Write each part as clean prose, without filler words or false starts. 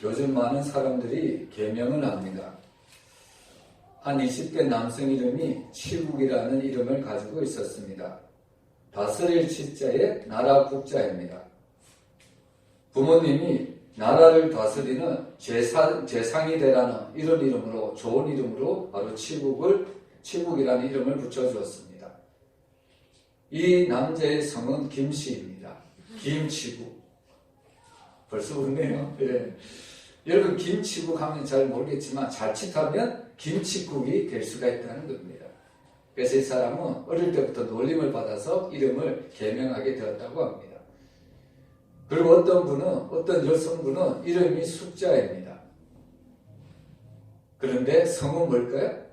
요즘 많은 사람들이 계명을 합니다. 한 20대 남성 이름이 치국이라는 이름을 가지고 있었습니다. 다스릴 치자에 나라 국자입니다. 부모님이 나라를 다스리는 재상이 되라는 이런 이름으로, 좋은 이름으로 바로 치국이라는 이름을 붙여주었습니다. 이 남자의 성은 김씨입니다. 김치국. 벌써 웃네요. 예. 여러분, 김치국 하면 잘 모르겠지만 자칫하면 김치국이 될 수가 있다는 겁니다. 그래서 이 사람은 어릴 때부터 놀림을 받아서 이름을 계명하게 되었다고 합니다. 그리고 어떤 여성분은 이름이 숙자입니다. 그런데 성은 뭘까요?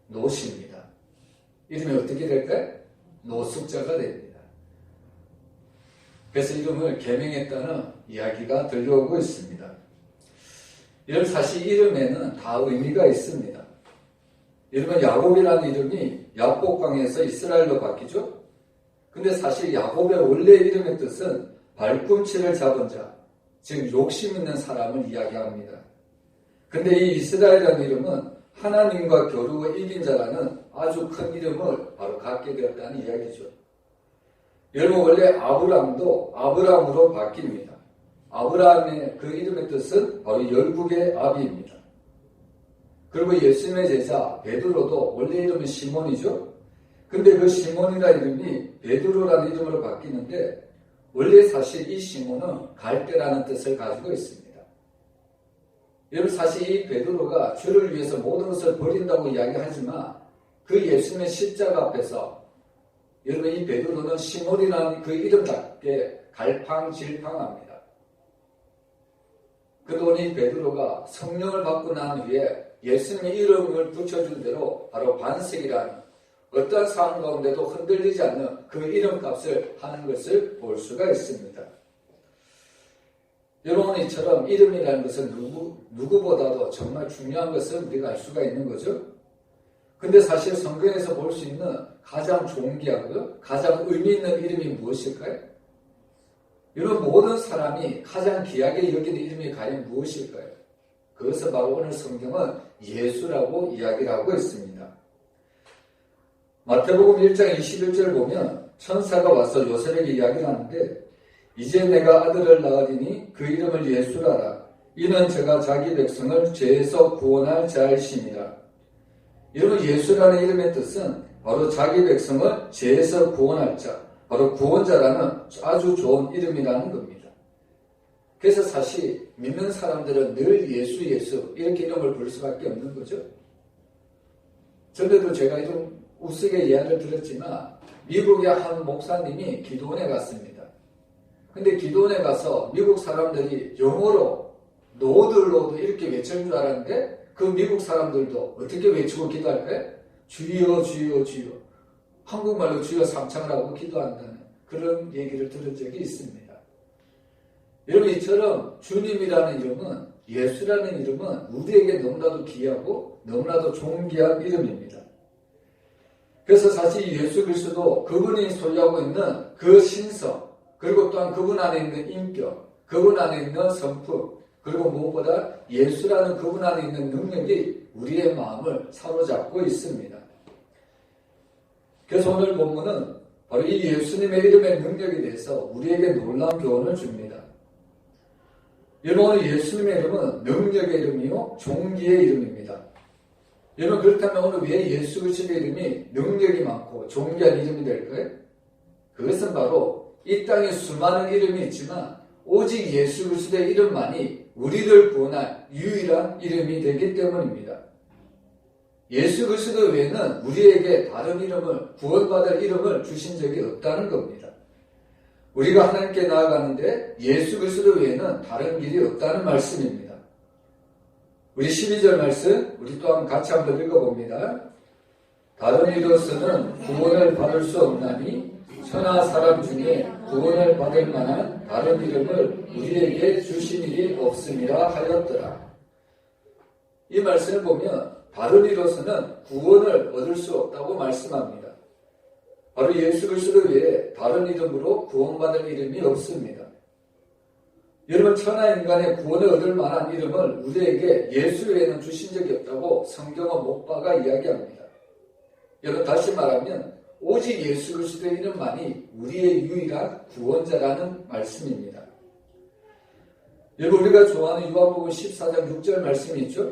노씨입니다. 이름이 어떻게 될까요? 노숙자가 됩니다. 그래서 이름을 계명했다는 이야기가 들려오고 있습니다. 이런 사실 이름에는 다 의미가 있습니다. 여러분, 야곱이라는 이름이 야복강에서 이스라엘로 바뀌죠? 근데 사실 야곱의 원래 이름의 뜻은 발꿈치를 잡은 자, 즉 욕심 있는 사람을 이야기합니다. 근데 이 이스라엘이라는 이름은 하나님과 겨루어 이긴 자라는 아주 큰 이름을 바로 갖게 되었다는 이야기죠. 여러분, 원래 아브람도 아브람으로 바뀝니다. 아브라함의 그 이름의 뜻은 바로 열국의 아비입니다. 그리고 예수님의 제자 베드로도 원래 이름은 시몬이죠. 근데 그 시몬이라는 이름이 베드로라는 이름으로 바뀌는데 원래 사실 이 시몬은 갈대라는 뜻을 가지고 있습니다. 여러분, 사실 이 베드로가 주를 위해서 모든 것을 버린다고 이야기하지만 그 예수님의 십자가 앞에서 여러분, 이 베드로는 시몬이라는 그 이름답게 갈팡질팡합니다. 그동안 이 베드로가 성령을 받고 난 후에 예수님의 이름을 붙여준 대로 바로 반석이라는 어떠한 상황 가운데도 흔들리지 않는 그 이름값을 하는 것을 볼 수가 있습니다. 여러분, 이처럼 이름이라는 것은 누구보다도 정말 중요한 것을 우리가 알 수가 있는 거죠. 근데 사실 성경에서 볼 수 있는 가장 존귀하고요, 가장 의미 있는 이름이 무엇일까요? 여러분, 모든 사람이 가장 귀하게 여기는 이름이 과연 무엇일까요? 그것은 바로 오늘 성경은 예수라고 이야기를 하고 있습니다. 마태복음 1장 21절을 보면 천사가 와서 요셉에게 이야기를 하는데, 이제 내가 아들을 낳으리니 그 이름을 예수라라. 이는 저가 자기 백성을 죄에서 구원할 자이심이라. 여러분, 예수라는 이름의 뜻은 바로 자기 백성을 죄에서 구원할 자, 바로 구원자라는 아주 좋은 이름이라는 겁니다. 그래서 사실 믿는 사람들은 늘 예수 이렇게 이름을 부를 수밖에 없는 거죠. 전에도 제가 좀 우스게 이야기를 들었지만 미국의 한 목사님이 기도원에 갔습니다. 근데 기도원에 가서 미국 사람들이 영어로 노들로도 이렇게 외칠 줄 알았는데 그 미국 사람들도 어떻게 외치고 기도할까요? 주여 주여 주여. 한국말로 주여 삼창을 하고 기도한다는 그런 얘기를 들은 적이 있습니다. 여러분, 이처럼 주님이라는 이름은, 예수라는 이름은 우리에게 너무나도 귀하고 너무나도 존귀한 이름입니다. 그래서 사실 예수 그리스도 그분이 소유하고 있는 그 신성, 그리고 또한 그분 안에 있는 인격, 그분 안에 있는 성품, 그리고 무엇보다 예수라는 그분 안에 있는 능력이 우리의 마음을 사로잡고 있습니다. 그래서 오늘 본문은 바로 이 예수님의 이름의 능력에 대해서 우리에게 놀라운 교훈을 줍니다. 여러분, 오늘 예수님의 이름은 능력의 이름이요 존귀의 이름입니다. 여러분, 그렇다면 오늘 왜 예수 그리스도의 이름이 능력이 많고 존귀한 이름이 될까요? 그것은 바로 이 땅에 수많은 이름이 있지만 오직 예수 그리스도의 이름만이 우리를 구원할 유일한 이름이 되기 때문입니다. 예수 그리스도 외에는 우리에게 다른 이름을, 구원받을 이름을 주신 적이 없다는 겁니다. 우리가 하나님께 나아가는데 예수 그리스도 외에는 다른 길이 없다는 말씀입니다. 우리 12절 말씀 우리 또한 같이 한번 읽어봅니다. 다른 이로서는 구원을 받을 수 없나니 천하 사람 중에 구원을 받을 만한 다른 이름을 우리에게 주신 일이 없음이라 하였더라. 이 말씀을 보면 다른 이로서는 구원을 얻을 수 없다고 말씀합니다. 바로 예수 그리스도 외에 다른 이름으로 구원받을 이름이 없습니다. 여러분, 천하 인간의 구원을 얻을 만한 이름을 우리에게 예수 외에는 주신 적이 없다고 성경은 못 박아 이야기합니다. 여러분, 다시 말하면 오직 예수 그리스도의 이름만이 우리의 유일한 구원자라는 말씀입니다. 여러분, 우리가 좋아하는 요한복음 14장 6절 말씀이 있죠.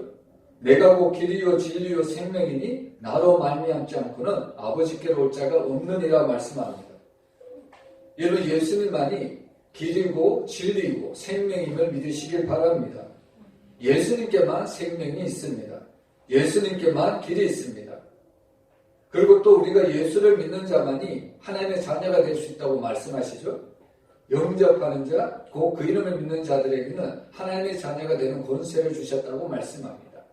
내가 곧 길이요 진리요 생명이니 나로 말미암지 않고는 아버지께로 올 자가 없느니라 말씀합니다. 여러분, 예수님만이 길이고 진리고 생명임을 믿으시길 바랍니다. 예수님께만 생명이 있습니다. 예수님께만 길이 있습니다. 그리고 또 우리가 예수를 믿는 자만이 하나님의 자녀가 될 수 있다고 말씀하시죠. 영접하는 자, 곧 그 이름을 믿는 자들에게는 하나님의 자녀가 되는 권세를 주셨다고 말씀합니다.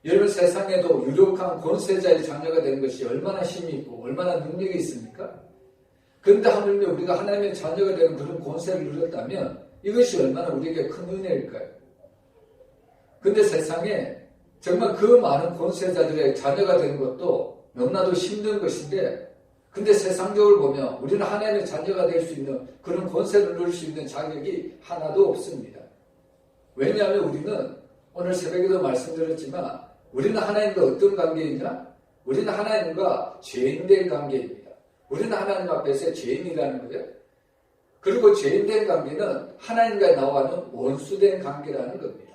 여러분, 세상에도 유력한 권세자의 자녀가 되는 것이 얼마나 힘이 있고 얼마나 능력이 있습니까? 그런데 하물며 우리가 하나님의 자녀가 되는 그런 권세를 누렸다면 이것이 얼마나 우리에게 큰 은혜일까요? 그런데 세상에 정말 그 많은 권세자들의 자녀가 되는 것도 너무나도 힘든 것인데, 근데 세상적으로 보면 우리는 하나님의 자녀가 될 수 있는 그런 권세를 누릴 수 있는 자격이 하나도 없습니다. 왜냐하면 우리는 오늘 새벽에도 말씀드렸지만 우리는 하나님과 어떤 관계이냐? 우리는 하나님과 죄인된 관계입니다. 우리는 하나님 앞에서 죄인이라는 거예요. 그리고 죄인된 관계는 하나님과 나와는 원수된 관계라는 겁니다.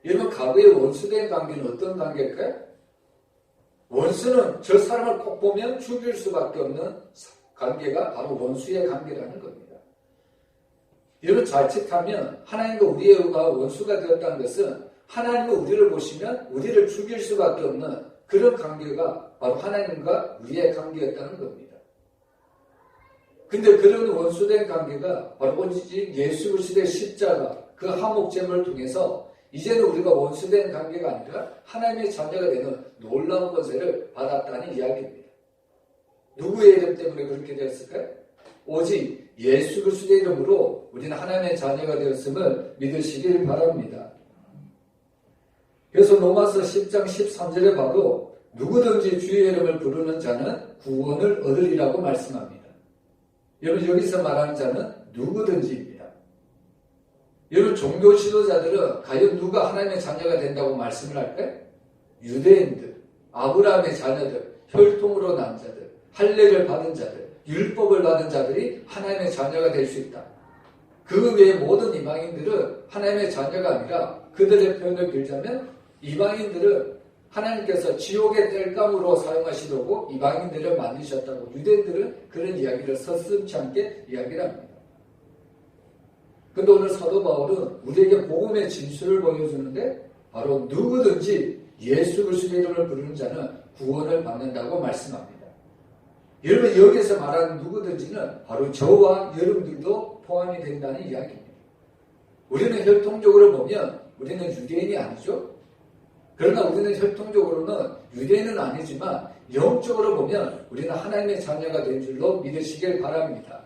여러분, 과거의 원수된 관계는 어떤 관계일까요? 원수는 저 사람을 꼭 보면 죽일 수밖에 없는 관계가 바로 원수의 관계라는 겁니다. 여러분, 자칫하면 하나님과 우리가 원수가 되었다는 것은 하나님과 우리를 보시면 우리를 죽일 수밖에 없는 그런 관계가 바로 하나님과 우리의 관계였다는 겁니다. 근데 그런 원수된 관계가 바로 오직 예수 그리스도의 십자가 그 화목제물을 통해서 이제는 우리가 원수된 관계가 아니라 하나님의 자녀가 되는 놀라운 권세를 받았다는 이야기입니다. 누구의 이름 때문에 그렇게 되었을까요? 오직 예수 그리스도의 이름으로 우리는 하나님의 자녀가 되었음을 믿으시길 바랍니다. 그래서 로마서 10장 13절에 봐도 누구든지 주의 이름을 부르는 자는 구원을 얻으리라고 말씀합니다. 여러분, 여기서 말하는 자는 누구든지입니다. 여러분, 종교 지도자들은 과연 누가 하나님의 자녀가 된다고 말씀을 할까요? 유대인들, 아브라함의 자녀들, 혈통으로 난 자들, 할례를 받은 자들, 율법을 받은 자들이 하나님의 자녀가 될 수 있다. 그 외의 모든 이방인들은 하나님의 자녀가 아니라 그들의 표현을 빌자면 이방인들은 하나님께서 지옥의 땔감으로 사용하시려고 이방인들을 만드셨다고 유대인들은 그런 이야기를 서슴지 않게 이야기를 합니다. 그런데 오늘 사도 바울은 우리에게 복음의 진수를 보여주는데 바로 누구든지 예수 그리스도의 이름을 부르는 자는 구원을 받는다고 말씀합니다. 여러분, 여기서 말하는 누구든지는 바로 저와 여러분들도 포함이 된다는 이야기입니다. 우리는 혈통적으로 보면 우리는 유대인이 아니죠. 그러나 우리는 혈통적으로는 유대인은 아니지만 영적으로 보면 우리는 하나님의 자녀가 된 줄로 믿으시길 바랍니다.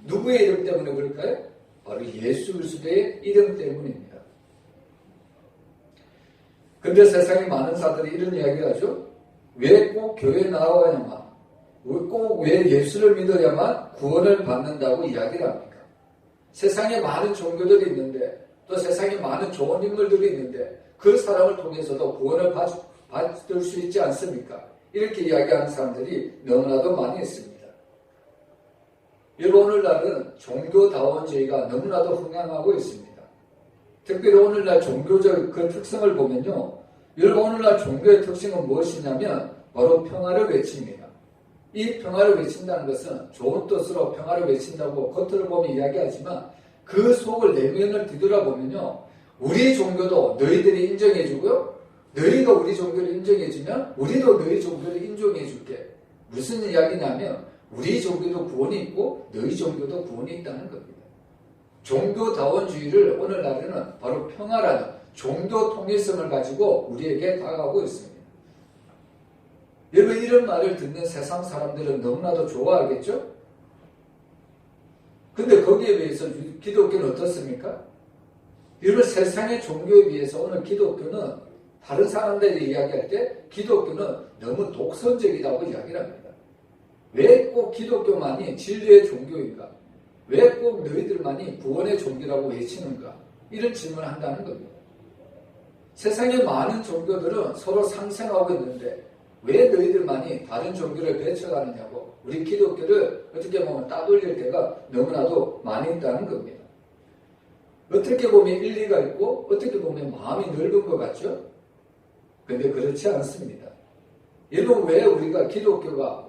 누구의 이름 때문에 그럴까요? 바로 예수 그리스도의 이름 때문입니다. 그런데 세상에 많은 사람들이 이런 이야기를 하죠. 왜 꼭 교회에 나와야만, 꼭 왜 예수를 믿어야만 구원을 받는다고 이야기를 합니까? 세상에 많은 종교들이 있는데 또 세상에 많은 좋은 인물들이 있는데 그 사람을 통해서도 구원을 받을 수 있지 않습니까? 이렇게 이야기하는 사람들이 너무나도 많이 있습니다. 여러분, 오늘날은 종교다원주의가 너무나도 흥행하고 있습니다. 특별히 오늘날 종교적 그 특성을 보면요. 여러분, 오늘날 종교의 특징은 무엇이냐면 바로 평화를 외칩니다. 이 평화를 외친다는 것은 좋은 뜻으로 평화를 외친다고 겉으로 보면 이야기하지만 그 속을 내면을 뒤돌아보면요. 우리 종교도 너희들이 인정해주고요. 너희가 우리 종교를 인정해주면 우리도 너희 종교를 인정해줄게. 무슨 이야기냐면 우리 종교도 구원이 있고 너희 종교도 구원이 있다는 겁니다. 종교다원주의를 오늘날에는 바로 평화라는 종교 통일성을 가지고 우리에게 다가오고 있습니다. 여러분, 이런 말을 듣는 세상 사람들은 너무나도 좋아하겠죠? 근데 거기에 비해서 기독교는 어떻습니까? 여러분, 세상의 종교에 비해서 오늘 기독교는 다른 사람들이 이야기할 때 기독교는 너무 독선적이라고 이야기를 합니다. 왜 꼭 기독교만이 진리의 종교인가? 왜 꼭 너희들만이 구원의 종교라고 외치는가? 이런 질문을 한다는 겁니다. 세상에 많은 종교들은 서로 상생하고 있는데 왜 너희들만이 다른 종교를 배척하느냐고 우리 기독교를 어떻게 보면 따돌릴 때가 너무나도 많이 있다는 겁니다. 어떻게 보면 일리가 있고 어떻게 보면 마음이 넓은 것 같죠? 근데 그렇지 않습니다. 여러분 왜 우리가 기독교가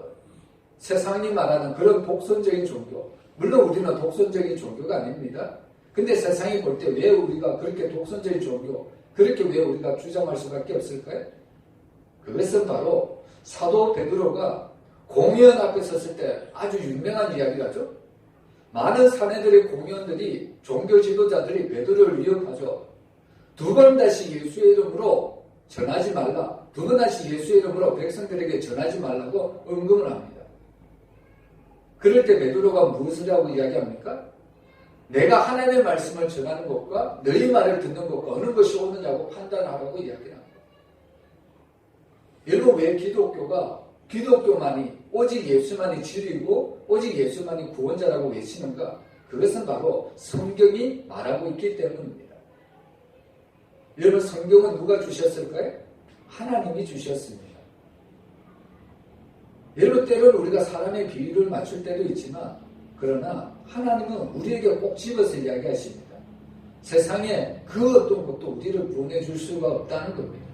세상이 말하는 그런 독선적인 종교, 물론 우리는 독선적인 종교가 아닙니다. 근데 세상이 볼 때 왜 우리가 그렇게 독선적인 종교, 그렇게 왜 우리가 주장할 수밖에 없을까요? 그것은 바로 사도 베드로가 공회원 앞에 섰을 때 아주 유명한 이야기라죠. 많은 사내들의 공회원들이 종교 지도자들이 베드로를 위협하죠. 두 번 다시 예수의 이름으로 전하지 말라. 두 번 다시 예수의 이름으로 백성들에게 전하지 말라고 응금을 합니다. 그럴 때 베드로가 무엇을 하고 이야기합니까? 내가 하나님의 말씀을 전하는 것과 너희 말을 듣는 것과 어느 것이 옳느냐고 판단하라고 이야기합니다. 여러분 왜 기독교만이 오직 예수만이 진리고 오직 예수만이 구원자라고 외치는가? 그것은 바로 성경이 말하고 있기 때문입니다. 여러분 성경은 누가 주셨을까요? 하나님이 주셨습니다. 여러분 때로는 우리가 사람의 비유를 맞출 때도 있지만 그러나 하나님은 우리에게 꼭 집어서 이야기하십니다. 세상에 그 어떤 것도 우리를 구원해 줄 수가 없다는 겁니다.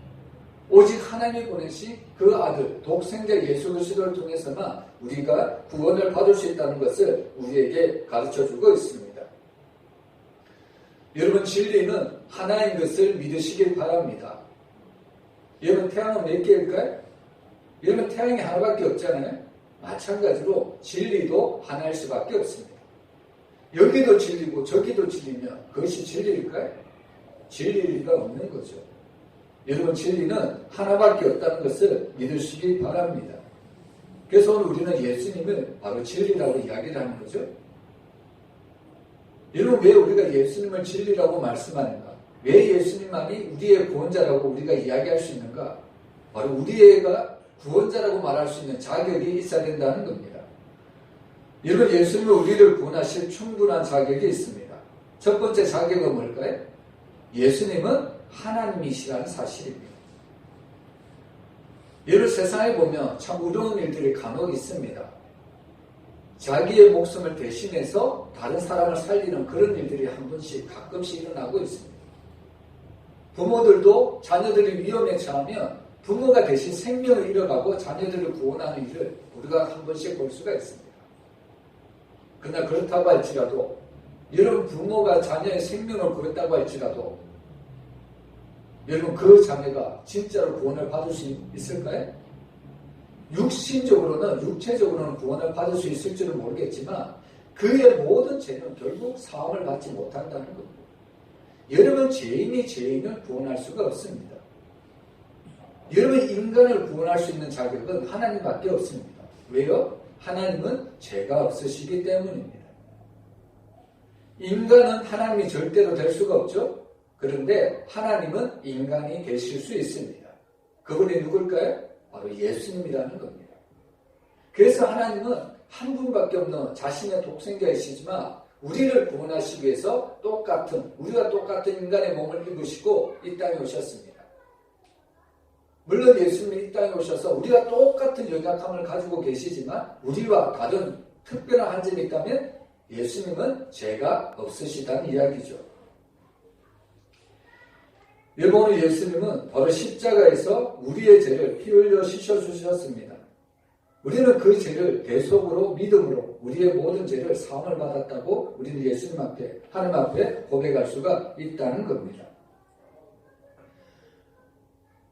오직 하나님이 보내신 그 아들 독생자 예수 그리스도를 통해서만 우리가 구원을 받을 수 있다는 것을 우리에게 가르쳐주고 있습니다. 여러분 진리는 하나인 것을 믿으시길 바랍니다. 여러분 태양은 몇 개일까요? 여러분 태양이 하나밖에 없잖아요. 마찬가지로 진리도 하나일 수밖에 없습니다. 여기도 진리고 저기도 진리면 그것이 진리일까요? 진리일 리가 없는 거죠. 여러분 진리는 하나밖에 없다는 것을 믿으시기 바랍니다. 그래서 오늘 우리는 예수님을 바로 진리라고 이야기를 하는 거죠. 여러분 왜 우리가 예수님을 진리라고 말씀하는가? 왜 예수님만이 우리의 구원자라고 우리가 이야기할 수 있는가? 바로 우리가 구원자라고 말할 수 있는 자격이 있어야 된다는 겁니다. 여러분 예수님은 우리를 구원하실 충분한 자격이 있습니다. 첫 번째 자격은 뭘까요? 예수님은 하나님이시라는 사실입니다. 여러분 세상에 보면 참 어려운 일들이 간혹 있습니다. 자기의 목숨을 대신해서 다른 사람을 살리는 그런 일들이 한 번씩 가끔씩 일어나고 있습니다. 부모들도 자녀들이 위험에 처하면 부모가 대신 생명을 잃어가고 자녀들을 구원하는 일을 우리가 한 번씩 볼 수가 있습니다. 그러나 그렇다고 할지라도 여러분 부모가 자녀의 생명을 구했다고 할지라도 여러분 그 자녀가 진짜로 구원을 받을 수 있을까요? 육체적으로는 구원을 받을 수 있을지는 모르겠지만 그의 모든 죄는 결국 사함을 받지 못한다는 겁니다. 여러분 죄인이 죄인을 구원할 수가 없습니다. 여러분 인간을 구원할 수 있는 자격은 하나님밖에 없습니다. 왜요? 하나님은 죄가 없으시기 때문입니다. 인간은 하나님이 절대로 될 수가 없죠. 그런데 하나님은 인간이 되실 수 있습니다. 그분이 누굴까요? 바로 예수님이라는 겁니다. 그래서 하나님은 한 분밖에 없는 자신의 독생자이시지만 우리를 구원하시기 위해서 우리가 똑같은 인간의 몸을 입으시고 이 땅에 오셨습니다. 물론 예수님이 이 땅에 오셔서 우리가 똑같은 연약함을 가지고 계시지만 우리와 다른 특별한 한 점이 있다면 예수님은 죄가 없으시다는 이야기죠. 여러분 예수님은 바로 십자가에서 우리의 죄를 피 흘려 씻어주셨습니다. 우리는 그 죄를 대속으로 믿음으로 우리의 모든 죄를 사함을 받았다고 우리는 예수님 앞에 하나님 앞에 고백할 수가 있다는 겁니다.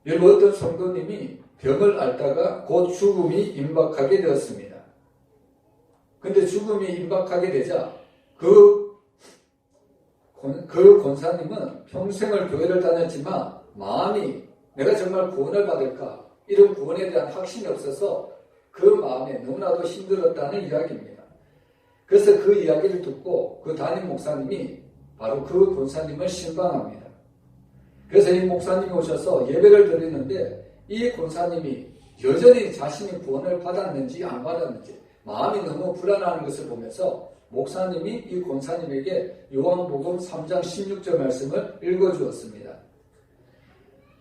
여러분 어떤 성도님이 병을 앓다가 곧 죽음이 임박하게 되었습니다. 근데 죽음이 임박하게 되자 그 권사님은 평생을 교회를 다녔지만 마음이 내가 정말 구원을 받을까 이런 구원에 대한 확신이 없어서 그 마음에 너무나도 힘들었다는 이야기입니다. 그래서 그 이야기를 듣고 그 담임 목사님이 바로 그 권사님을 신방합니다. 그래서 이 목사님이 오셔서 예배를 드리는데 이 권사님이 여전히 자신이 구원을 받았는지 안 받았는지 마음이 너무 불안한 것을 보면서 목사님이 이 권사님에게 요한복음 3장 16절 말씀을 읽어주었습니다.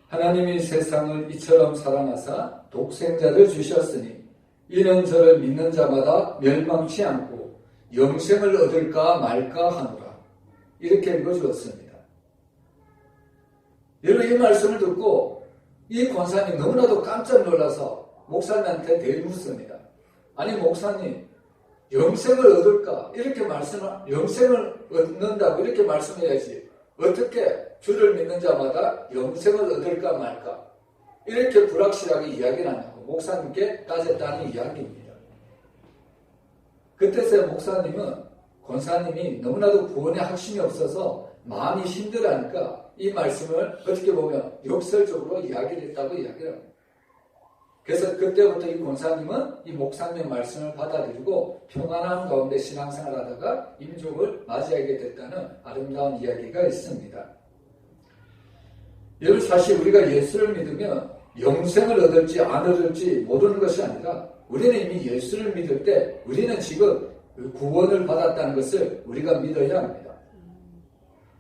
하나님이 세상을 이처럼 사랑하사 독생자를 주셨으니 이는 저를 믿는 자마다 멸망치 않고 영생을 얻을까 말까 하노라. 이렇게 읽어주었습니다. 여러분, 이 말씀을 듣고 이 권사님 너무나도 깜짝 놀라서 목사님한테 대묻습니다. 아니 목사님, 영생을 얻을까? 이렇게 영생을 얻는다고 이렇게 말씀해야지. 어떻게 주를 믿는 자마다 영생을 얻을까 말까? 이렇게 불확실하게 이야기를 하냐고 목사님께 따졌다는 이야기입니다. 그때서야 목사님은 권사님이 너무나도 구원의 확신이 없어서 마음이 힘들어하니까 이 말씀을 어떻게 보면 역설적으로 이야기를 했다고 이야기를 합니다. 그래서 그때부터 이 권사님은 이 목사님의 말씀을 받아들이고 평안한 가운데 신앙생활을 하다가 임종을 맞이하게 됐다는 아름다운 이야기가 있습니다. 여러분, 사실 우리가 예수를 믿으면 영생을 얻을지 안 얻을지 모르는 것이 아니라 우리는 이미 예수를 믿을 때 우리는 지금 구원을 받았다는 것을 우리가 믿어야 합니다.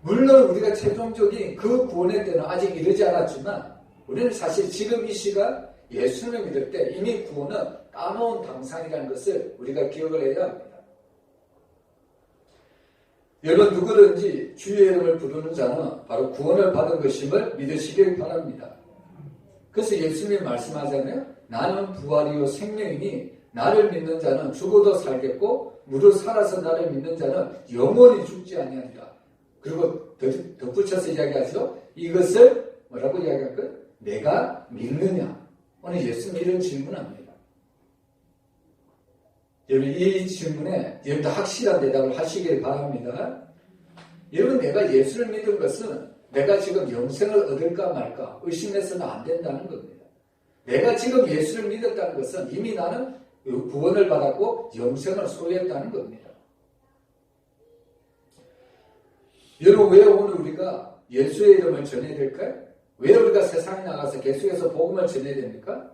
물론 우리가 최종적인 그 구원의 때는 아직 이르지 않았지만 우리는 사실 지금 이 시간 예수를 믿을 때 이미 구원은 따놓은 당상이라는 것을 우리가 기억을 해야 합니다. 여러분, 누구든지 주의 이름을 부르는 자는 바로 구원을 받은 것임을 믿으시길 바랍니다. 그래서 예수님이 말씀하잖아요. 나는 부활이요 생명이니 나를 믿는 자는 죽어도 살겠고 무릇 살아서 나를 믿는 자는 영원히 죽지 아니하리라. 그리고 덧붙여서 이야기하죠. 이것을 뭐라고 이야기할까요? 내가 믿느냐? 오늘 예수님 이런 질문합니다. 여러분, 이 질문에 여러분도 확실한 대답을 하시길 바랍니다. 여러분, 내가 예수를 믿은 것은 내가 지금 영생을 얻을까 말까 의심해서는 안 된다는 겁니다. 내가 지금 예수를 믿었다는 것은 이미 나는 구원을 받았고 영생을 소유했다는 겁니다. 여러분, 왜 오늘 우리가 예수의 이름을 전해야 될까요? 왜 우리가 세상에 나가서 계속해서 복음을 전해야 됩니까?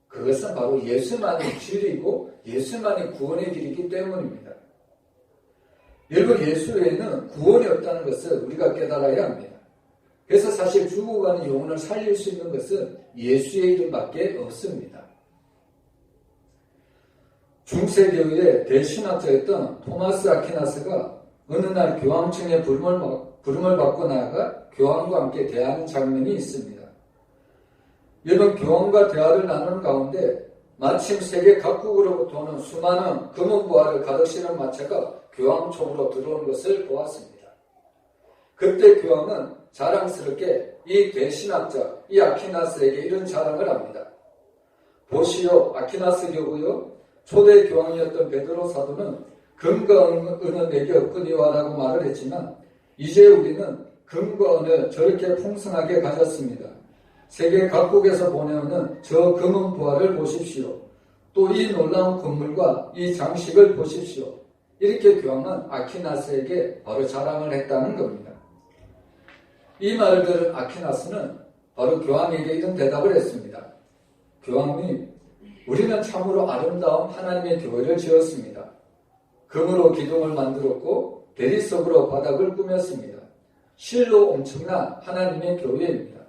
그것은 바로 예수만이 진리이고 예수만이 구원의 길이기 때문입니다. 여러분, 예수 외에는 구원이 없다는 것을 우리가 깨달아야 합니다. 그래서 사실 죽어가는 영혼을 살릴 수 있는 것은 예수의 이름밖에 없습니다. 중세교회의 대신학자였던 토마스 아퀴나스가 어느 날 교황청의 부름을 받고 나아가 교황과 함께 대하는 장면이 있습니다. 여러분, 교황과 대화를 나누는 가운데 마침 세계 각국으로부터 오는 수많은 금은보화를 가득 실은 마차가 교황청으로 들어오는 것을 보았습니다. 그때 교황은 자랑스럽게 이 대신학자, 이 아퀴나스에게 이런 자랑을 합니다. 보시오, 아퀴나스 교구요. 초대 교황이었던 베드로 사도는 금과 은은 내게 없거니와라고 말을 했지만 이제 우리는 금과 은을 저렇게 풍성하게 가졌습니다. 세계 각국에서 보내오는 저 금은 보화를 보십시오. 또 이 놀라운 건물과 이 장식을 보십시오. 이렇게 교황은 아퀴나스에게 바로 자랑을 했다는 겁니다. 이 말을 들은 아퀴나스는 바로 교황에게 이런 대답을 했습니다. 교황님, 우리는 참으로 아름다운 하나님의 교회를 지었습니다. 금으로 기둥을 만들었고 대리석으로 바닥을 꾸몄습니다. 실로 엄청난 하나님의 교회입니다.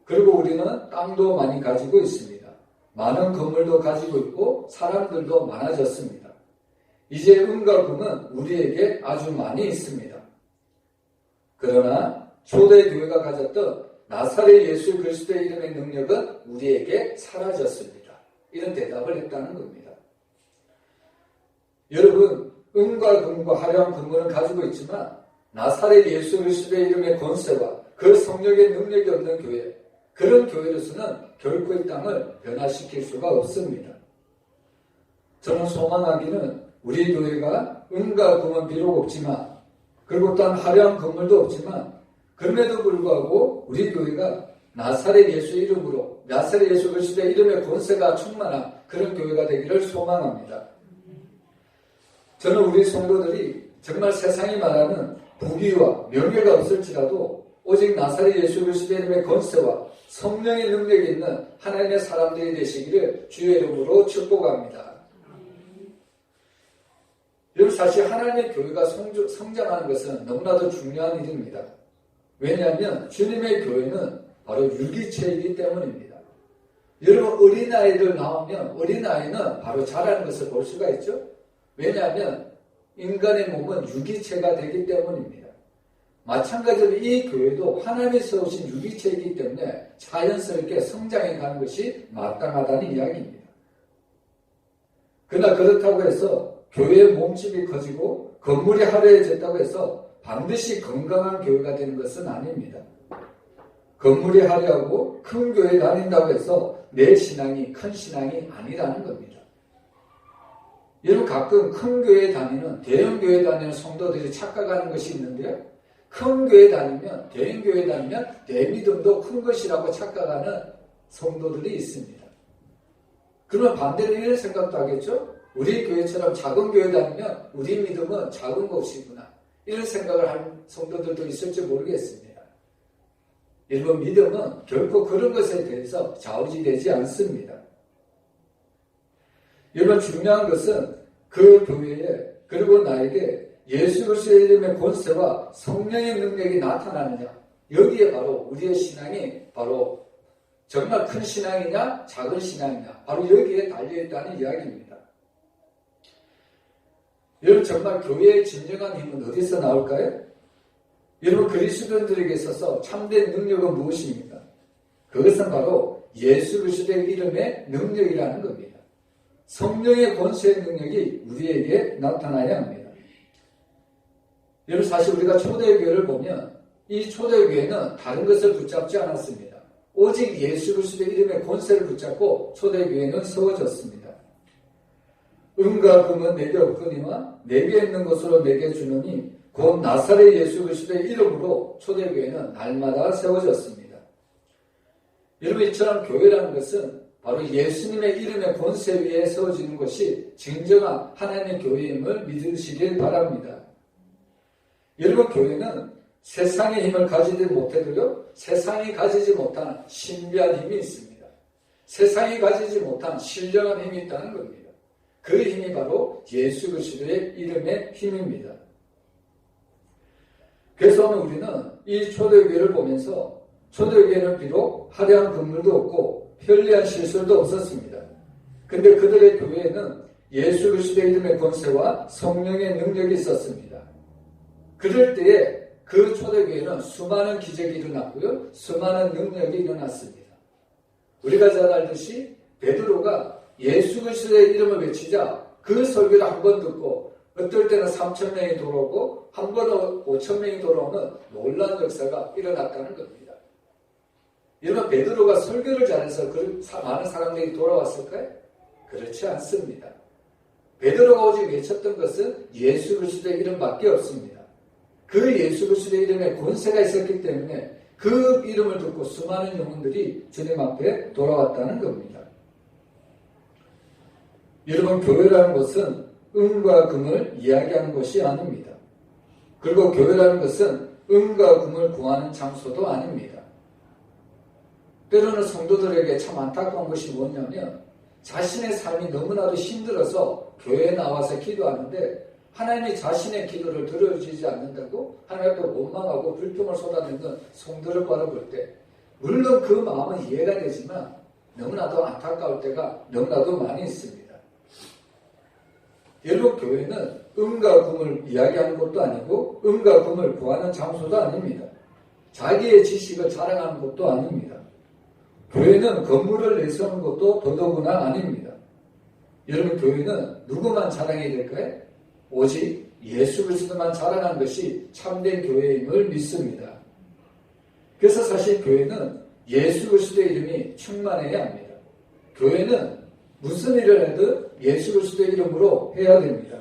그리고 우리는 땅도 많이 가지고 있습니다. 많은 건물도 가지고 있고 사람들도 많아졌습니다. 이제 은과 금은 우리에게 아주 많이 있습니다. 그러나 초대 교회가 가졌던 나사렛 예수 그리스도의 이름의 능력은 우리에게 사라졌습니다. 이런 대답을 했다는 겁니다. 여러분, 은과 금과 화려한 건물은 가지고 있지만 나사렛 예수 그리스도의 이름의 권세와 그 성령의 능력이 없는 교회, 그런 교회로서는 결코 이 땅을 변화시킬 수가 없습니다. 저는 소망하기는 우리 교회가 은과 금은 비록 없지만, 그리고 또한 화려한 건물도 없지만, 그럼에도 불구하고 우리 교회가 나사렛 예수 이름으로, 나사렛 예수 그리스도의 이름의 권세가 충만한 그런 교회가 되기를 소망합니다. 저는 우리 성도들이 정말 세상이 말하는 부귀와 명예가 없을지라도 오직 나사렛 예수 그리스도의 이름의 권세와 성령의 능력이 있는 하나님의 사람들이 되시기를 주의 이름으로 축복합니다. 여러분 사실 하나님의 교회가 성장하는 것은 너무나도 중요한 일입니다. 왜냐하면 주님의 교회는 바로 유기체이기 때문입니다. 여러분 어린아이들 나오면 어린아이는 바로 자라는 것을 볼 수가 있죠. 왜냐하면 인간의 몸은 유기체가 되기 때문입니다. 마찬가지로 이 교회도 하나님이 세우신 유기체이기 때문에 자연스럽게 성장해 가는 것이 마땅하다는 이야기입니다. 그러나 그렇다고 해서 교회의 몸집이 커지고 건물이 화려해졌다고 해서 반드시 건강한 교회가 되는 것은 아닙니다. 건물이 화려하고 큰 교회에 다닌다고 해서 내 신앙이 큰 신앙이 아니라는 겁니다. 여러분 가끔 큰 교회에 다니는 대형 교회에 다니는 성도들이 착각하는 것이 있는데요. 큰 교회에 다니면 대형 교회에 다니면 내 믿음도 큰 것이라고 착각하는 성도들이 있습니다. 그러면 반대로 이런 생각도 하겠죠. 우리 교회처럼 작은 교회에 다니면 우리 믿음은 작은 것이구나. 이런 생각을 하는 성도들도 있을지 모르겠습니다. 여러분 믿음은 결코 그런 것에 대해서 좌우지되지 않습니다. 여러분 중요한 것은 그 교회에 그리고 나에게 예수 그리스도의 이름의 권세와 성령의 능력이 나타나느냐, 여기에 바로 우리의 신앙이 바로 정말 큰 신앙이냐 작은 신앙이냐 바로 여기에 달려있다는 이야기입니다. 여러분 정말 교회의 진정한 힘은 어디서 나올까요? 여러분 그리스도인들에게 있어서 참된 능력은 무엇입니까? 그것은 바로 예수 그리스도의 이름의 능력이라는 겁니다. 성령의 권세의 능력이 우리에게 나타나야 합니다. 여러분 사실 우리가 초대교회를 보면 이 초대교회는 다른 것을 붙잡지 않았습니다. 오직 예수 그리스도의 이름의 권세를 붙잡고 초대교회는 세워졌습니다. 은과 금은 내게 없거니와 내게 있는 것으로 내게 주노니 곧 나사렛 예수 그리스도의 이름으로 초대교회는 날마다 세워졌습니다. 여러분 이처럼 교회라는 것은 바로 예수님의 이름의 권세 위에 세워지는 것이 진정한 하나님의 교회임을 믿으시길 바랍니다. 여러분 교회는 세상의 힘을 가지지 못해도요 세상이 가지지 못한 신비한 힘이 있습니다. 세상이 가지지 못한 신령한 힘이 있다는 겁니다. 그 힘이 바로 예수 그리스도의 이름의 힘입니다. 그래서 오늘 우리는 이 초대교회를 보면서 초대교회는 비록 화려한 건물도 없고 편리한 시설도 없었습니다. 근데 그들의 교회에는 예수 그리스도의 이름의 권세와 성령의 능력이 있었습니다. 그럴 때에 그 초대교회는 수많은 기적이 일어났고요. 수많은 능력이 일어났습니다. 우리가 잘 알듯이 베드로가 예수 그리스도의 이름을 외치자 그 설교를 한 번 듣고 어떨 때는 3,000명이 돌아오고 한 번은 5,000명이 돌아오는 놀라운 역사가 일어났다는 겁니다. 여러분 베드로가 설교를 잘해서 그 많은 사람들이 돌아왔을까요? 그렇지 않습니다. 베드로가 오직 외쳤던 것은 예수 그리스도의 이름밖에 없습니다. 그 예수 그리스도의 이름에 권세가 있었기 때문에 그 이름을 듣고 수많은 영혼들이 주님 앞에 돌아왔다는 겁니다. 여러분 교회라는 것은 은과 금을 이야기하는 것이 아닙니다. 그리고 교회라는 것은 은과 금을 구하는 장소도 아닙니다. 때로는 성도들에게 참 안타까운 것이 뭐냐면 자신의 삶이 너무나도 힘들어서 교회에 나와서 기도하는데 하나님이 자신의 기도를 들어주지 않는다고 하나님 앞에 원망하고 불평을 쏟아내는 성도를 바라볼 때 물론 그 마음은 이해가 되지만 너무나도 안타까울 때가 너무나도 많이 있습니다. 여러분 교회는 은과 금을 이야기하는 것도 아니고 은과 금을 구하는 장소도 아닙니다. 자기의 지식을 자랑하는 것도 아닙니다. 교회는 건물을 내세우는 것도 더더구나 아닙니다. 여러분 교회는 누구만 자랑해야 될까요? 오직 예수 그리스도만 자랑하는 것이 참된 교회임을 믿습니다. 그래서 사실 교회는 예수 그리스도의 이름이 충만해야 합니다. 교회는 무슨 일을 해도 예수 그리스도의 이름으로 해야 됩니다.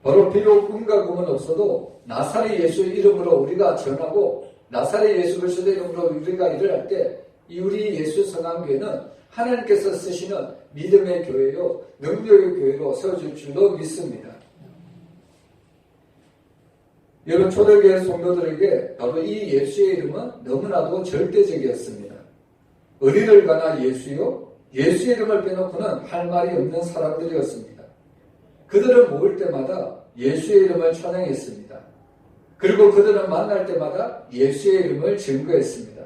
바로 비록 은과 금은 없어도 나사렛 예수의 이름으로 우리가 전하고 나사렛 예수 그리스도의 이름으로 우리가 일을 할 때 이 우리 예수 성안교회는 하나님께서 쓰시는 믿음의 교회요 능력의 교회로 세워질 줄로 믿습니다. 여러분 초대교회 성도들에게 바로 이 예수의 이름은 너무나도 절대적이었습니다. 어디를 가나 예수요 예수의 이름을 빼놓고는 할 말이 없는 사람들이었습니다. 그들을 모을 때마다 예수의 이름을 찬양했습니다. 그리고 그들을 만날 때마다 예수의 이름을 증거했습니다.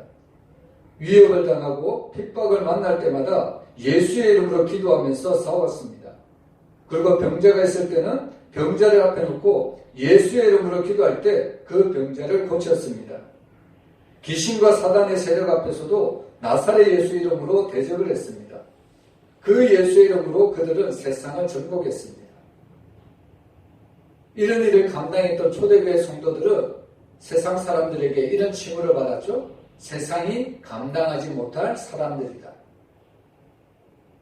위협을 당하고 핍박을 만날 때마다 예수의 이름으로 기도하면서 싸웠습니다. 그리고 병자가 있을 때는 병자를 앞에 놓고 예수의 이름으로 기도할 때 그 병자를 고쳤습니다. 귀신과 사단의 세력 앞에서도 나사렛 예수 이름으로 대적을 했습니다. 그 예수의 이름으로 그들은 세상을 정복했습니다. 이런 일을 감당했던 초대교회 성도들은 세상 사람들에게 이런 칭호를 받았죠. 세상이 감당하지 못할 사람들이다.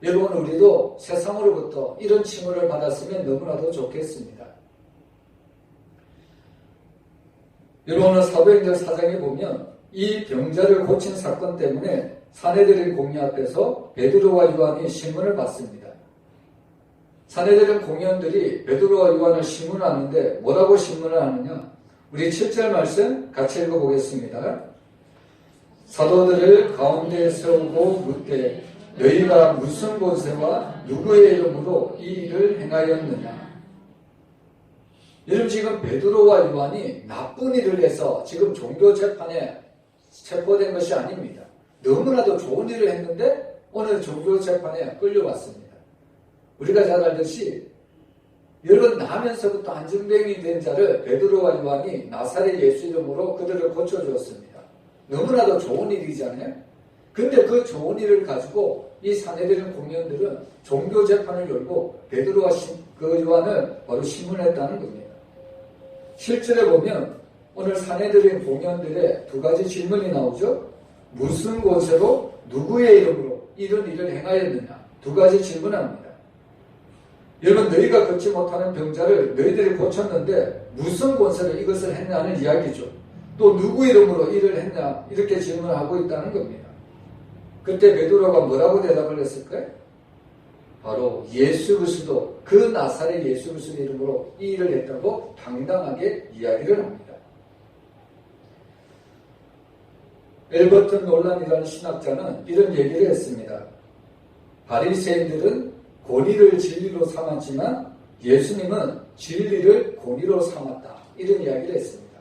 여러분, 우리도 세상으로부터 이런 칭호를 받았으면 너무나도 좋겠습니다. 여러분은 사도행전 4장에 보면 이 병자를 고친 사건 때문에 사내들인 공회 앞에서 베드로와 요한이 신문을 받습니다. 사내들인 공회원들이 베드로와 요한을 신문하는데 뭐라고 신문을 하느냐? 우리 7절 말씀 같이 읽어보겠습니다. 사도들을 가운데 세우고 묻되 너희가 무슨 권세와 누구의 이름으로 이 일을 행하였느냐? 여러분, 지금 베드로와 요한이 나쁜 일을 해서 지금 종교 재판에 체포된 것이 아닙니다. 너무나도 좋은 일을 했는데 오늘 종교 재판에 끌려왔습니다. 우리가 잘 알듯이 여러분, 나면서부터 안증뱅이 된 자를 베드로와 요한이 나사렛 예수 이름으로 그들을 고쳐주었습니다. 너무나도 좋은 일이잖아요. 근데 그 좋은 일을 가지고 이 사내들인 공회원들은 종교 재판을 열고 베드로와 요한을 바로 신문했다는 겁니다. 실제로 보면 오늘 사내들인 공회원들의 두 가지 질문이 나오죠. 무슨 권세로 누구의 이름으로 이런 일을 행하였느냐? 두 가지 질문합니다. 여러분, 너희가 걷지 못하는 병자를 너희들이 고쳤는데 무슨 권세로 이것을 했냐는 이야기죠. 또 누구 이름으로 일을 했냐? 이렇게 질문하고 있다는 겁니다. 그때 베드로가 뭐라고 대답을 했을까요? 바로 예수 그리스도, 그 나사렛 예수 그리스도 이름으로 이 일을 했다고 당당하게 이야기를 합니다. 엘버튼 논란이라는 신학자는 이런 얘기를 했습니다. 바리새인들은 권위를 진리로 삼았지만 예수님은 진리를 권위로 삼았다. 이런 이야기를 했습니다.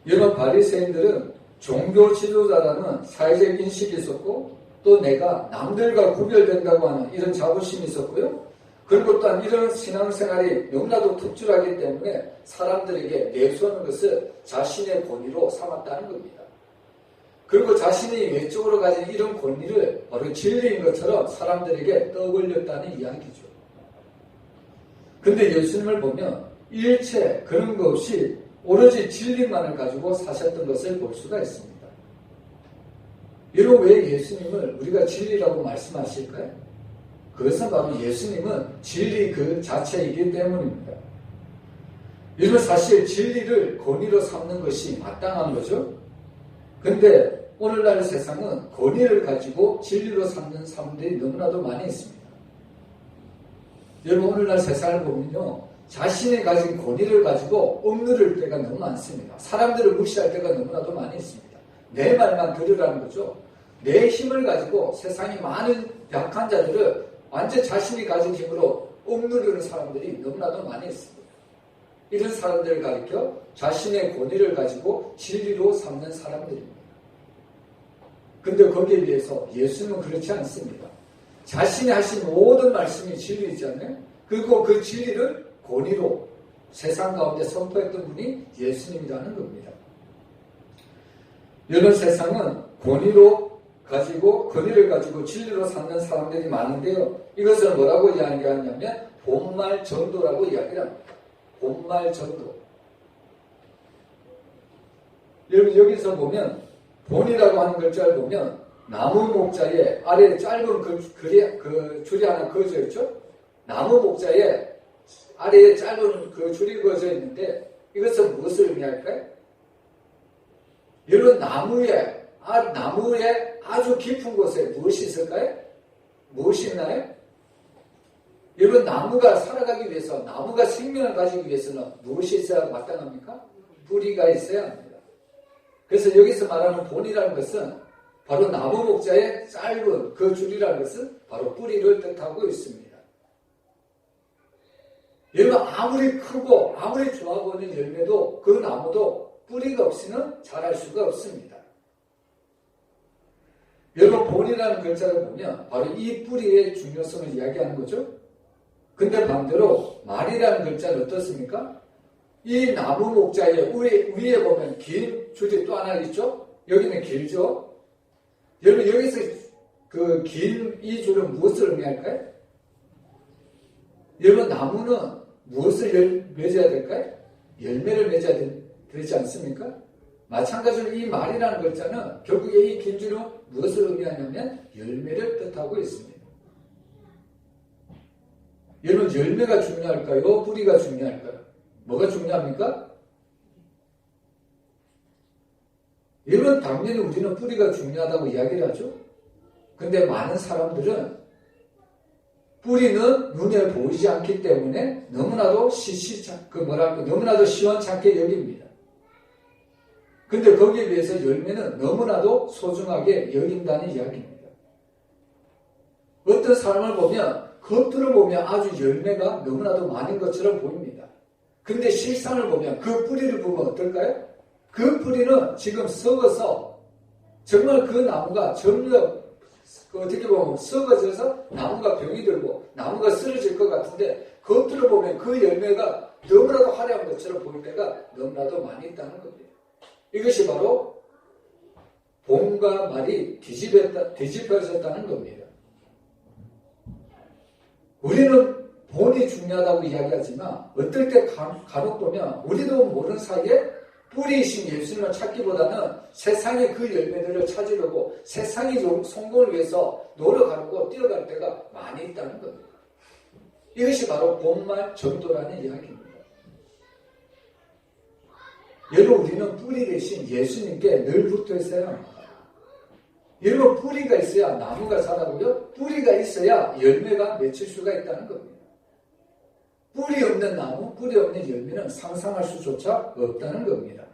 여러분, 바리새인들은 종교 지도자라는 사회적 인식이 있었고 또 내가 남들과 구별된다고 하는 이런 자부심이 있었고요. 그리고 또한 이런 신앙생활이 너무나도 특출하기 때문에 사람들에게 내수하는 것을 자신의 권위로 삼았다는 겁니다. 그리고 자신이 외적으로 가진 이런 권위를 바로 진리인 것처럼 사람들에게 떠벌렸다는 이야기죠. 근데 예수님을 보면 일체 그런 것 없이 오로지 진리만을 가지고 사셨던 것을 볼 수가 있습니다. 여러분, 왜 예수님을 우리가 진리라고 말씀하실까요? 그것은 바로 예수님은 진리 그 자체이기 때문입니다. 여러분, 사실 진리를 권위로 삼는 것이 마땅한 거죠. 근데 오늘날 세상은 권위를 가지고 진리로 삼는 사람들이 너무나도 많이 있습니다. 여러분, 오늘날 세상을 보면요, 자신이 가진 권위를 가지고 억누를 때가 너무 많습니다. 사람들을 무시할 때가 너무나도 많이 있습니다. 내 말만 들으라는 거죠. 내 힘을 가지고 세상의 많은 약한 자들을 완전 자신이 가진 힘으로 억누르는 사람들이 너무나도 많이 있습니다. 이런 사람들을 가리켜 자신의 권위를 가지고 진리로 삼는 사람들입니다. 근데 거기에 비해서 예수님은 그렇지 않습니다. 자신이 하신 모든 말씀이 진리이잖아요. 그리고 그 진리를 권위로 세상 가운데 선포했던 분이 예수님이라는 겁니다. 여러 세상은 권위를 가지고 진리로 삼는 사람들이 많은데요. 이것을 뭐라고 이야기하냐면 본말 전도라고 이야기를 합니다. 본말 전도. 여러분, 여기서 보면 본이라고 하는 글자를 보면 나무 목자에 아래에 짧은 그 줄이 하나 그어져 있죠. 나무 목자에 아래에 짧은 그 줄이 그어져 있는데 이것은 무엇을 의미할까요? 여러분, 나무에 아주 깊은 곳에 무엇이 있을까요? 무엇이 있나요? 여러분, 나무가 살아가기 위해서, 나무가 생명을 가지기 위해서는 무엇이 있어야 마땅합니까? 뿌리가 있어야 합니다. 그래서 여기서 말하는 본이라는 것은 바로 나무 목자의 짧은 그 줄이라는 것은 바로 뿌리를 뜻하고 있습니다. 여러분 아무리 크고 아무리 좋아 보이는 열매도 그 나무도 뿌리가 없이는 자랄 수가 없습니다. 여러분 본이라는 글자를 보면 바로 이 뿌리의 중요성을 이야기하는 거죠. 근데 반대로 말이라는 글자는 어떻습니까? 이 나무 목자의 위에 보면 긴 줄이 또 하나 있죠? 여기는 길죠? 여러분 여기서 그 긴 이 줄은 무엇을 의미할까요? 여러분 나무는 무엇을 맺어야 될까요? 열매를 맺어야 되지 않습니까? 마찬가지로 이 말이라는 글자는 결국에 이 긴 줄은 무엇을 의미하냐면 열매를 뜻하고 있습니다. 여러분 열매가 중요할까요? 뿌리가 중요할까요? 뭐가 중요합니까? 여러분 당연히 우리는 뿌리가 중요하다고 이야기를 하죠. 근데 많은 사람들은 뿌리는 눈에 보이지 않기 때문에 너무나도 너무나도 시원찮게 여깁니다. 근데 거기에 비해서 열매는 너무나도 소중하게 여긴다는 이야기입니다. 어떤 사람을 보면 겉으로 보면 아주 열매가 너무나도 많은 것처럼 보입니다. 근데 실상을 보면 그 뿌리를 보면 어떨까요? 그 뿌리는 지금 썩어서 정말 그 나무가 점점 어떻게 보면 썩어져서 나무가 병이 들고 나무가 쓰러질 것 같은데 겉으로 보면 그 열매가 너무나도 화려한 것처럼 보일 때가 너무나도 많이 있다는 겁니다. 이것이 바로 봄과 말이 뒤집혀졌다는 겁니다. 우리는 본이 중요하다고 이야기하지만 어떨 때 간혹 보면 우리도 모르는 사이에 뿌리이신 예수님을 찾기보다는 세상의 그 열매들을 찾으려고 세상의 성공을 위해서 노력하려고 뛰어갈 때가 많이 있다는 겁니다. 이것이 바로 봄말 전도라는 이야기입니다. 여러분 우리는 뿌리 대신 예수님께 늘 붙어 있어야 합니다. 여러분 뿌리가 있어야 나무가 자라고요. 뿌리가 있어야 열매가 맺힐 수가 있다는 겁니다. 뿌리 없는 나무, 뿌리 없는 열매는 상상할 수조차 없다는 겁니다.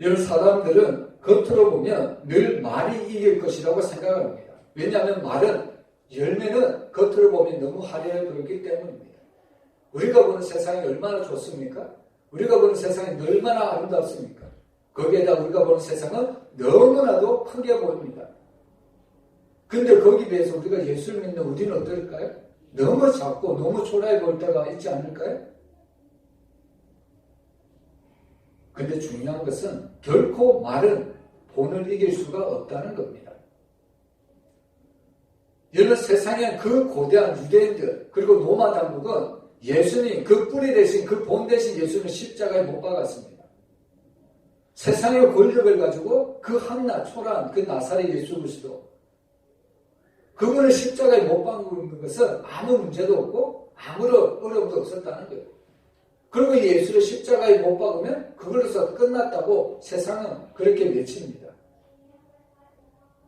여러분 사람들은 겉으로 보면 늘 말이 이길 것이라고 생각합니다. 왜냐하면 말은 열매는 겉으로 보면 너무 화려해 보이기 때문입니다. 우리가 보는 세상이 얼마나 좋습니까? 우리가 보는 세상이 얼마나 아름답습니까? 거기에다 우리가 보는 세상은 너무나도 크게 보입니다. 근데 거기에 비해서 우리가 예수를 믿는 우리는 어떨까요? 너무 작고 너무 초라해 보일 때가 있지 않을까요? 근데 중요한 것은 결코 말은 본을 이길 수가 없다는 겁니다. 여러분 세상에 그 고대한 유대인들 그리고 로마 당국은 예수님 그 뿌리 대신 그 본 대신 예수님을 십자가에 못 박았습니다. 세상의 권력을 가지고 그 한낱 초라한 그 나사렛 예수 그리스도 그분을 십자가에 못 박는 것은 아무 문제도 없고 아무런 어려움도 없었다는 거예요. 그리고 예수를 십자가에 못 박으면 그걸로서 끝났다고 세상은 그렇게 외칩니다.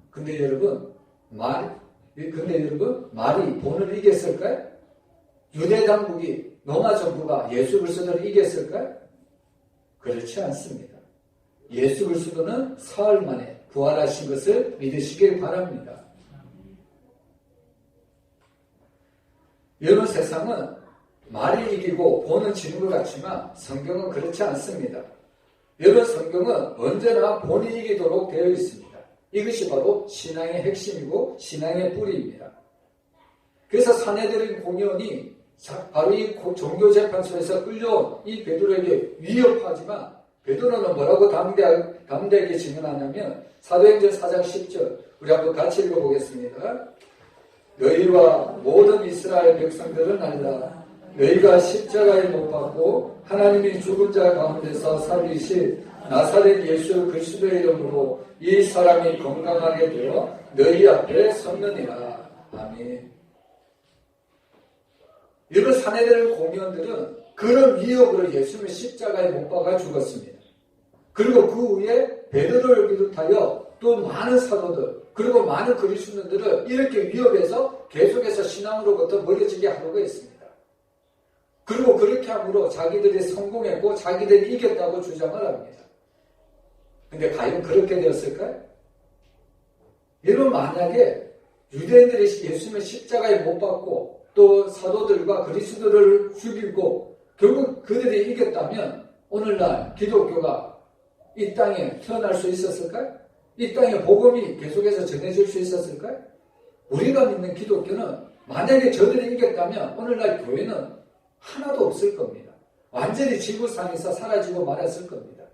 근데 여러분 말이 본을 이겼을까요? 유대 당국이 로마 정부가 예수 그리스도를 이겼을까요? 그렇지 않습니다. 예수 그리스도는 사흘 만에 부활하신 것을 믿으시길 바랍니다. 여러분 세상은 말이 이기고 본은 지는 것 같지만 성경은 그렇지 않습니다. 여러분 성경은 언제나 본이 이기도록 되어 있습니다. 이것이 바로 신앙의 핵심이고 신앙의 뿌리입니다. 그래서 산헤드린 공의원이 바로 이 종교재판소에서 끌려온 이 베드로에게 위협하지만 베드로는 뭐라고 담대하게 증언하냐면 사도행전 4장 10절 우리 한번 같이 읽어보겠습니다. 너희와 모든 이스라엘 백성들은 알라. 너희가 십자가에 못 박고 하나님이 죽은 자 가운데서 살리신 나사렛 예수 그리스도의 이름으로 이 사람이 건강하게 되어 너희 앞에 섰느니라. 아멘. 이런 산헤드린 공의원들은 그런 위협으로 예수님을 십자가에 못 박아 죽었습니다. 그리고 그 후에 베드로를 비롯하여 또 많은 사도들 그리고 많은 그리스도인들을 이렇게 위협해서 계속해서 신앙으로부터 멀어지게 하려고 했습니다. 그리고 그렇게 함으로 자기들이 성공했고 자기들이 이겼다고 주장을 합니다. 근데 과연 그렇게 되었을까요? 여러분 만약에 유대인들이 예수님을 십자가에 못 박고 또 사도들과 그리스도를 죽이고 결국 그들이 이겼다면 오늘날 기독교가 이 땅에 태어날 수 있었을까요? 이 땅에 복음이 계속해서 전해질 수 있었을까요? 우리가 믿는 기독교는 만약에 저들이 이겼다면 오늘날 교회는 하나도 없을 겁니다. 완전히 지구상에서 사라지고 말았을 겁니다.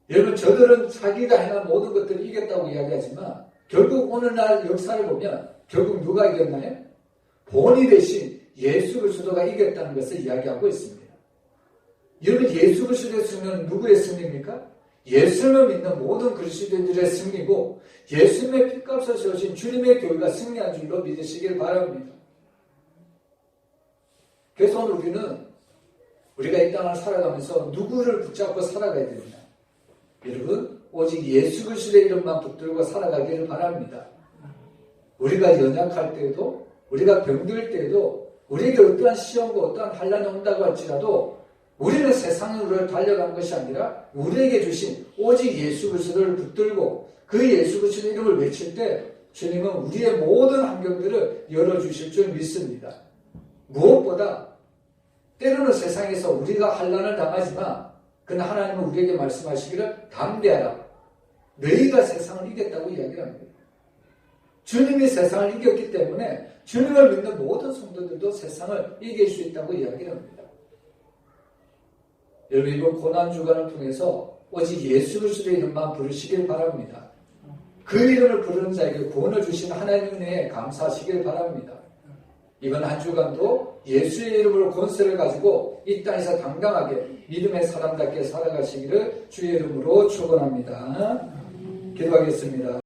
여러분, 저들은 자기가 해놓은 모든 것들을 이겼다고 이야기하지만 결국 오늘날 역사를 보면 결국 누가 이겼나요? 본이 대신 예수 그리스도가 이겼다는 것을 이야기하고 있습니다. 여러분, 예수 그리스도의 승리는 누구의 승리입니까? 예수를 믿는 모든 그리스도인들의 승리고 예수님의 피값을 세우신 주님의 교회가 승리한 줄로 믿으시길 바랍니다. 그래서 오늘 우리가 이 땅을 살아가면서 누구를 붙잡고 살아가야 되느냐? 여러분, 오직 예수 그리스도의 이름만 붙들고 살아가기를 바랍니다. 우리가 연약할 때에도, 우리가 병들 때에도, 우리에게 어떠한 시험과 어떠한 환난이 온다고 할지라도 우리는 세상으로 달려가는 것이 아니라 우리에게 주신 오직 예수 그리스도를 붙들고 그 예수 그리스도의 이름을 외칠 때 주님은 우리의 모든 환경들을 열어주실 줄 믿습니다. 무엇보다 때로는 세상에서 우리가 환난을 당하지만 그러나 하나님은 우리에게 말씀하시기를 담대하라. 너희가 세상을 이겼다고 이야기합니다. 주님이 세상을 이겼기 때문에 주님을 믿는 모든 성도들도 세상을 이길 수 있다고 이야기합니다. 여러분, 이번 고난주간을 통해서 오직 예수 그리스도의 이름만 부르시길 바랍니다. 그 이름을 부르는 자에게 구원을 주신 하나님의 은혜에 감사하시길 바랍니다. 이번 한 주간도 예수의 이름으로 권세를 가지고 이 땅에서 당당하게 믿음의 사람답게 살아가시기를 주의 이름으로 축원합니다. 기도하겠습니다.